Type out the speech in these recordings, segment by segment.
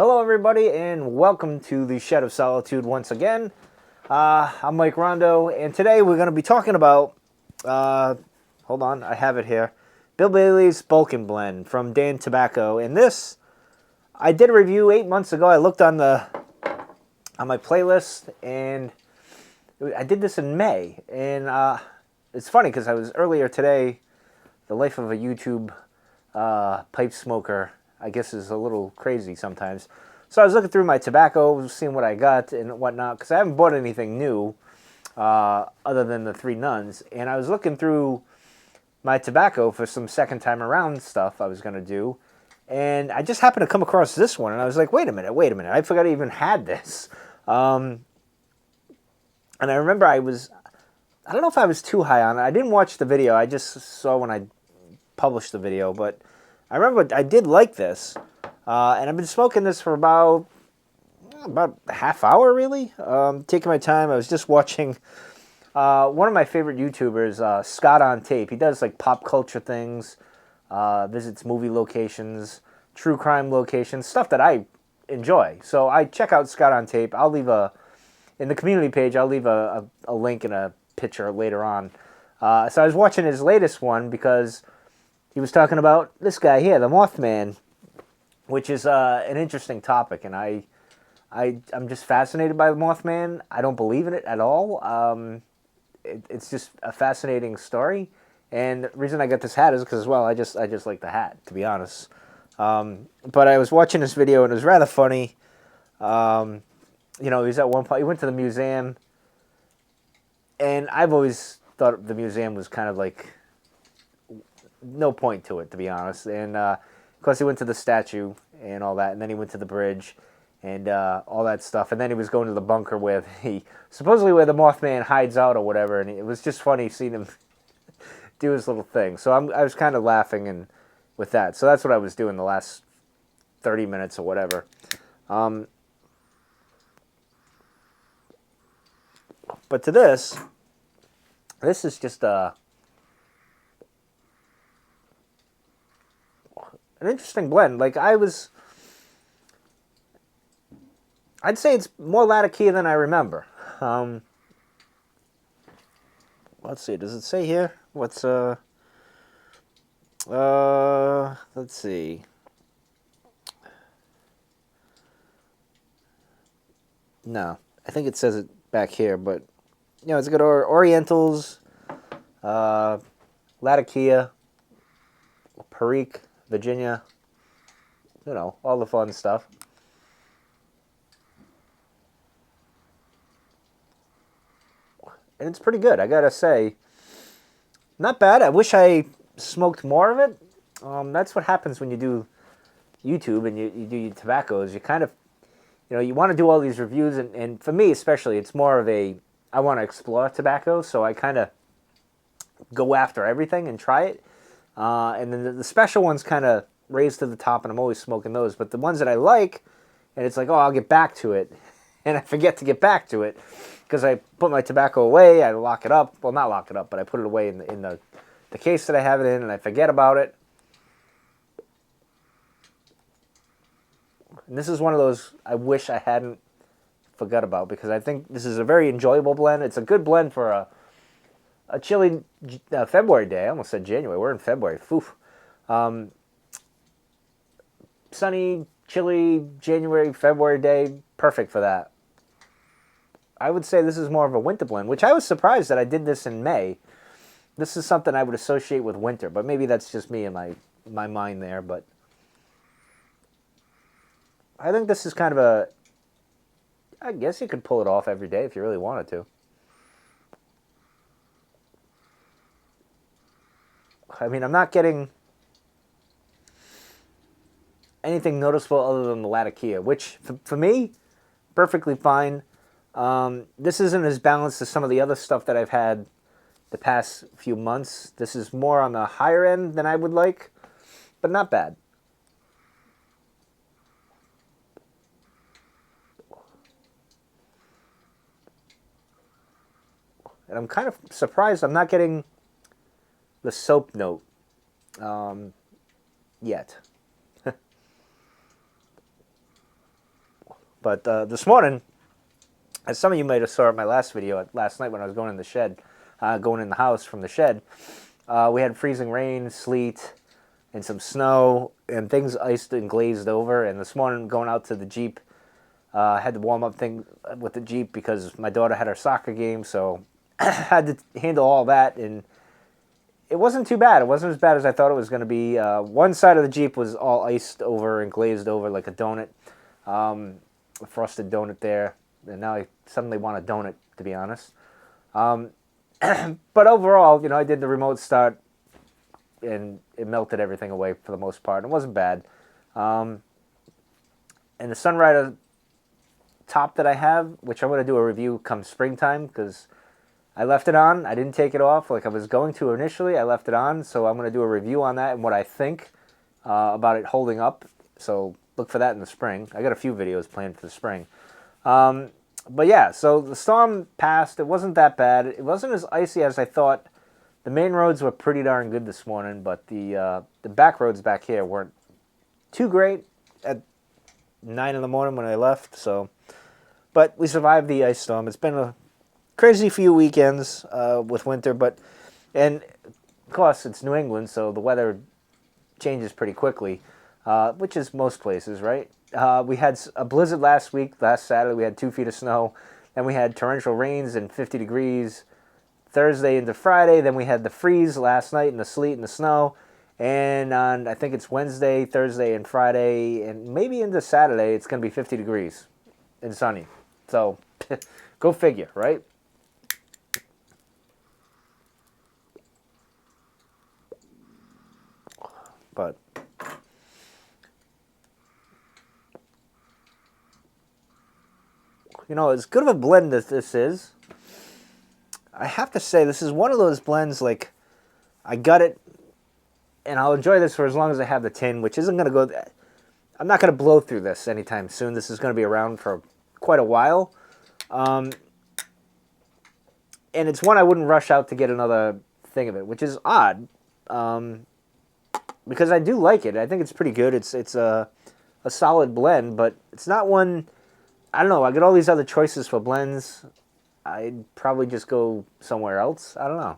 Hello, everybody, and welcome to the Shed of Solitude once again. I'm Mike Rondo, and today we're going to be talking about, hold on, I have it here, Bill Bailey's Balkan Blend from Dan Tobacco. And this, I did a review 8 months ago. I looked on my playlist, and I did this in May. And it's funny because I was earlier today, the life of a YouTube pipe smoker, I guess, is a little crazy sometimes. So I was looking through my tobacco, seeing what I got and whatnot, because I haven't bought anything new other than the Three Nuns. And I was looking through my tobacco for some second time around stuff I was going to do. And I just happened to come across this one, and I was like, wait a minute, I forgot I even had this. And I remember I don't know if I was too high on it. I didn't watch the video. I just saw when I published the video, but I remember I did like this, and I've been smoking this for about a half hour, really. Taking my time. I was just watching one of my favorite YouTubers, Scott on Tape. He does like pop culture things, visits movie locations, true crime locations, stuff that I enjoy. So I check out Scott on Tape. I'll leave in the community page, I'll leave a link and a picture later on. So I was watching his latest one because he was talking about this guy here, the Mothman, which is an interesting topic, and I'm just fascinated by the Mothman. I don't believe in it at all. It's just a fascinating story, and the reason I got this hat is because, well, I just like the hat, to be honest. But I was watching this video, and it was rather funny. He was at one point, he went to the museum, and I've always thought the museum was kind of like no point to it, to be honest. And of course, he went to the statue and all that, and then he went to the bridge and all that stuff. And then he was going to the bunker where supposedly where the Mothman hides out or whatever. And it was just funny seeing him do his little thing. So I was kind of laughing with that. So that's what I was doing the last 30 minutes or whatever. But to this is just an interesting blend. Like I'd say it's more Latakia than I remember. Let's see. Does it say here? What's let's see. No, I think it says it back here, but it's got Orientals, Latakia, Perique, Virginia, all the fun stuff. And it's pretty good, I gotta say. Not bad. I wish I smoked more of it. That's what happens when you do YouTube and you do your tobaccos. You kind of, you want to do all these reviews, and for me especially, it's more of I want to explore tobacco, so I kind of go after everything and try it. And then the special ones kind of raise to the top, and I'm always smoking those. But the ones that I like, and it's like, oh, I'll get back to it, and I forget to get back to it because I put my tobacco away, I lock it up. Well, not lock it up, but I put it away in the case that I have it in, and I forget about it. And this is one of those I wish I hadn't forgot about, because I think this is a very enjoyable blend. It's a good blend for a chilly February day. I almost said January. We're in February. Foof. Sunny, chilly January, February day. Perfect for that. I would say this is more of a winter blend, which I was surprised that I did this in May. This is something I would associate with winter, but maybe that's just me in my mind there. But I think this is kind of I guess you could pull it off every day if you really wanted to. I mean, I'm not getting anything noticeable other than the Latakia, which, for me, perfectly fine. This isn't as balanced as some of the other stuff that I've had the past few months. This is more on the higher end than I would like, but not bad. And I'm kind of surprised I'm not getting the soap note yet. But this morning, as some of you might have saw in my last video last night when I was going in the shed, going in the house from the shed, we had freezing rain, sleet, and some snow, and things iced and glazed over. And this morning, going out to the Jeep, I had to warm up thing with the Jeep because my daughter had her soccer game, so I had to handle all that, and it wasn't too bad. It wasn't as bad as I thought it was going to be. One side of the Jeep was all iced over and glazed over like a donut, a frosted donut there, and now I suddenly want a donut, to be honest. But overall, I did the remote start, and it melted everything away for the most part. It wasn't bad. And the Sunrider top that I have, which I'm going to do a review come springtime, because I left it on. I didn't take it off like I was going to initially. I left it on, so I'm going to do a review on that and what I think about it holding up. So look for that in the spring. I got a few videos planned for the spring. But yeah, so the storm passed. It wasn't that bad. It wasn't as icy as I thought. The main roads were pretty darn good this morning, but the back roads back here weren't too great at 9 in the morning when I left. So, but we survived the ice storm. It's been a crazy few weekends with winter, and of course it's New England, so the weather changes pretty quickly, which is most places, right? We had a blizzard last Saturday. We had 2 feet of snow. Then we had torrential rains and 50 degrees Thursday into Friday. Then we had the freeze last night and the sleet and the snow. And on, I think it's Wednesday, Thursday, and Friday, and maybe into Saturday, it's going to be 50 degrees and sunny. So go figure, right? But as good of a blend as this is, I have to say this is one of those blends, like, I got it, and I'll enjoy this for as long as I have the tin, which isn't going to go, I'm not going to blow through this anytime soon. This is going to be around for quite a while. And it's one I wouldn't rush out to get another thing of it, which is odd, because I do like it. I think it's pretty good. It's a solid blend, but it's not one, I don't know, I got all these other choices for blends. I'd probably just go somewhere else. I don't know.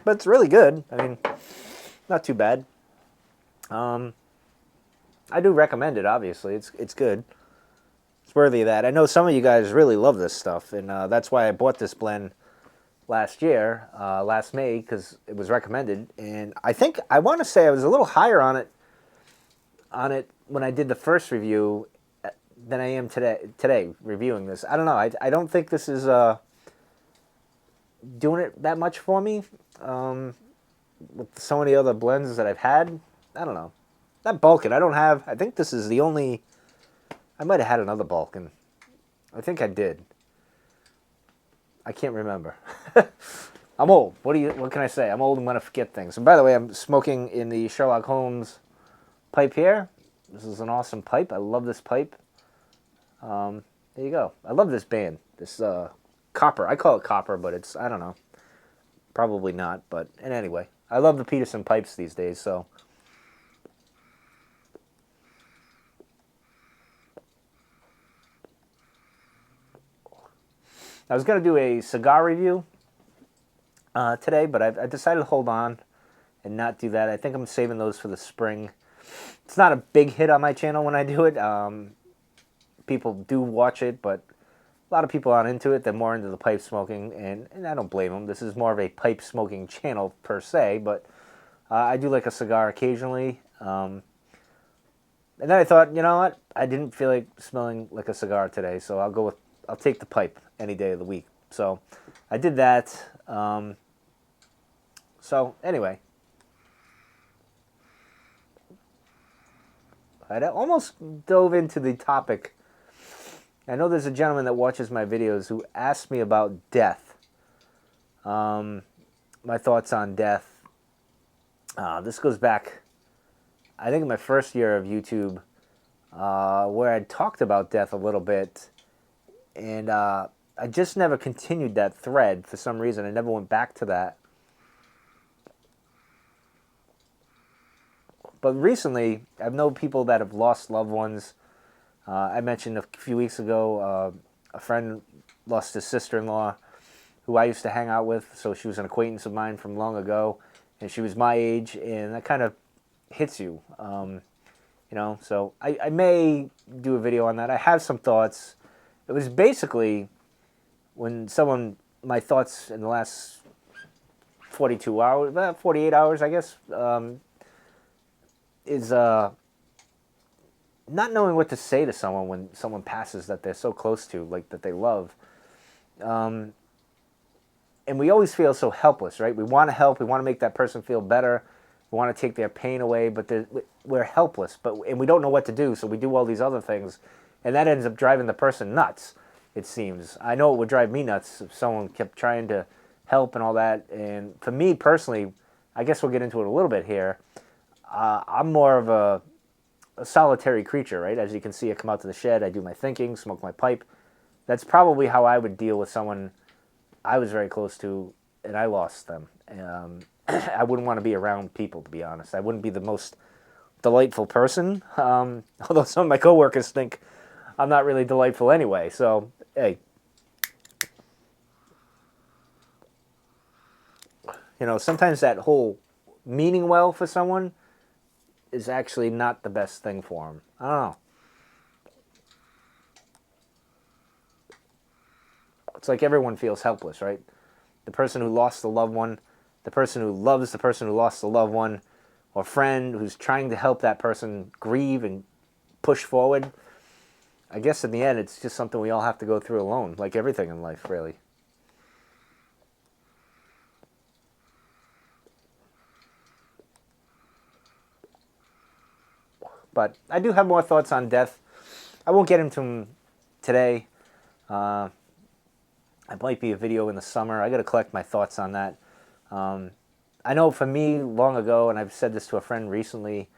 But it's really good. I mean, not too bad. I do recommend it, obviously. It's good. It's worthy of that. I know some of you guys really love this stuff, and that's why I bought this blend last year, last May, because it was recommended. And I want to say I was a little higher on it when I did the first review than I am today reviewing this. I don't know. I don't think this is doing it that much for me with so many other blends that I've had. I don't know. That Balkan, I think this is the only, I might have had another Balkan. I think I did. I can't remember. I'm old. What can I say? I'm old and going to forget things. And by the way, I'm smoking in the Sherlock Holmes pipe here. This is an awesome pipe. I love this pipe. There you go. I love this band. This copper. I call it copper, but it's, I don't know. Probably not, but and anyway. I love the Peterson pipes these days, so. I was going to do a cigar review today, but I decided to hold on and not do that. I think I'm saving those for the spring. It's not a big hit on my channel when I do it. People do watch it, but a lot of people aren't into it. They're more into the pipe smoking, and I don't blame them. This is more of a pipe smoking channel per se, but I do like a cigar occasionally. And then I thought, you know what? I didn't feel like smelling like a cigar today, so I'll take the pipe any day of the week. So I did that. So anyway, I almost dove into the topic. I know there's a gentleman that watches my videos who asked me about death. My thoughts on death. This goes back, I think, in my first year of YouTube, where I talked about death a little bit. And I just never continued that thread for some reason. I never went back to that. But recently, I've known people that have lost loved ones. I mentioned a few weeks ago, a friend lost his sister-in-law, who I used to hang out with. So she was an acquaintance of mine from long ago, and she was my age, and that kind of hits you. So I may do a video on that. I have some thoughts. It was basically when my thoughts in the last 42 hours, 48 hours, I guess, is not knowing what to say to someone when someone passes that they're so close to, like that they love. And we always feel so helpless, right? We want to help. We want to make that person feel better. We want to take their pain away, but we're helpless, and we don't know what to do, so we do all these other things, and that ends up driving the person nuts, it seems. I know it would drive me nuts if someone kept trying to help and all that, and for me personally, I guess we'll get into it a little bit here. I'm more of a solitary creature, right? As you can see, I come out to the shed, I do my thinking, smoke my pipe. That's probably how I would deal with someone I was very close to, and I lost them. I wouldn't want to be around people, to be honest. I wouldn't be the most delightful person, although some of my coworkers think I'm not really delightful anyway. So, hey, sometimes that whole meaning well for someone is actually not the best thing for them. I don't know. It's like everyone feels helpless, right? The person who lost a loved one, the person who loves the person who lost a loved one, or friend who's trying to help that person grieve and push forward. I guess in the end, it's just something we all have to go through alone, like everything in life, really. But I do have more thoughts on death. I won't get into them today. It might be a video in the summer. I got to collect my thoughts on that. I know for me, long ago, and I've said this to a friend recently,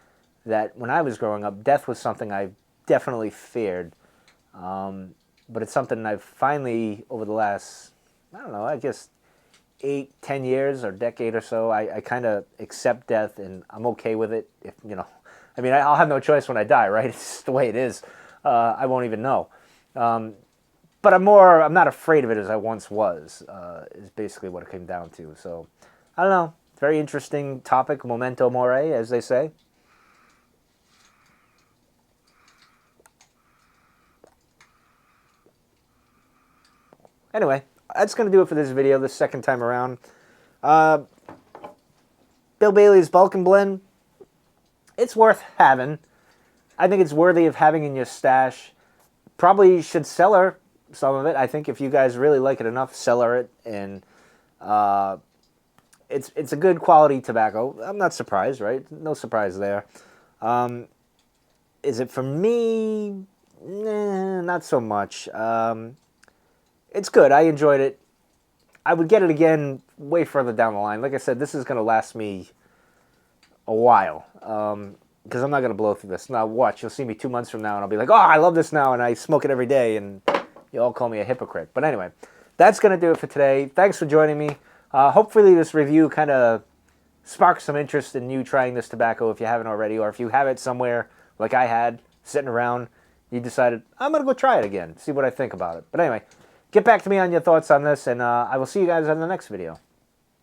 that when I was growing up, death was something I definitely feared. But it's something I've finally, over the last, I don't know, I guess 8, 10 years or decade or so, I kind of accept death, and I'm okay with it. I'll have no choice when I die, right? It's just the way it is. I won't even know. But I'm not afraid of it as I once was, is basically what it came down to. So, I don't know. Very interesting topic, memento mori, as they say. Anyway, that's going to do it for this video, the second time around. Bill Bailey's Balkan blend, it's worth having. I think it's worthy of having in your stash. Probably should cellar some of it. I think if you guys really like it enough, cellar it. And it's a good quality tobacco. I'm not surprised, right? No surprise there. Is it for me? Nah, not so much. It's good. I enjoyed it. I would get it again way further down the line. Like I said, this is going to last me a while. Because I'm not going to blow through this. Now watch, you'll see me 2 months from now and I'll be like, oh, I love this now, and I smoke it every day, and you all call me a hypocrite. But anyway, that's going to do it for today. Thanks for joining me. Hopefully this review kind of sparks some interest in you trying this tobacco if you haven't already, or if you have it somewhere like I had, sitting around, you decided, I'm going to go try it again, see what I think about it. But anyway, get back to me on your thoughts on this, and I will see you guys on the next video.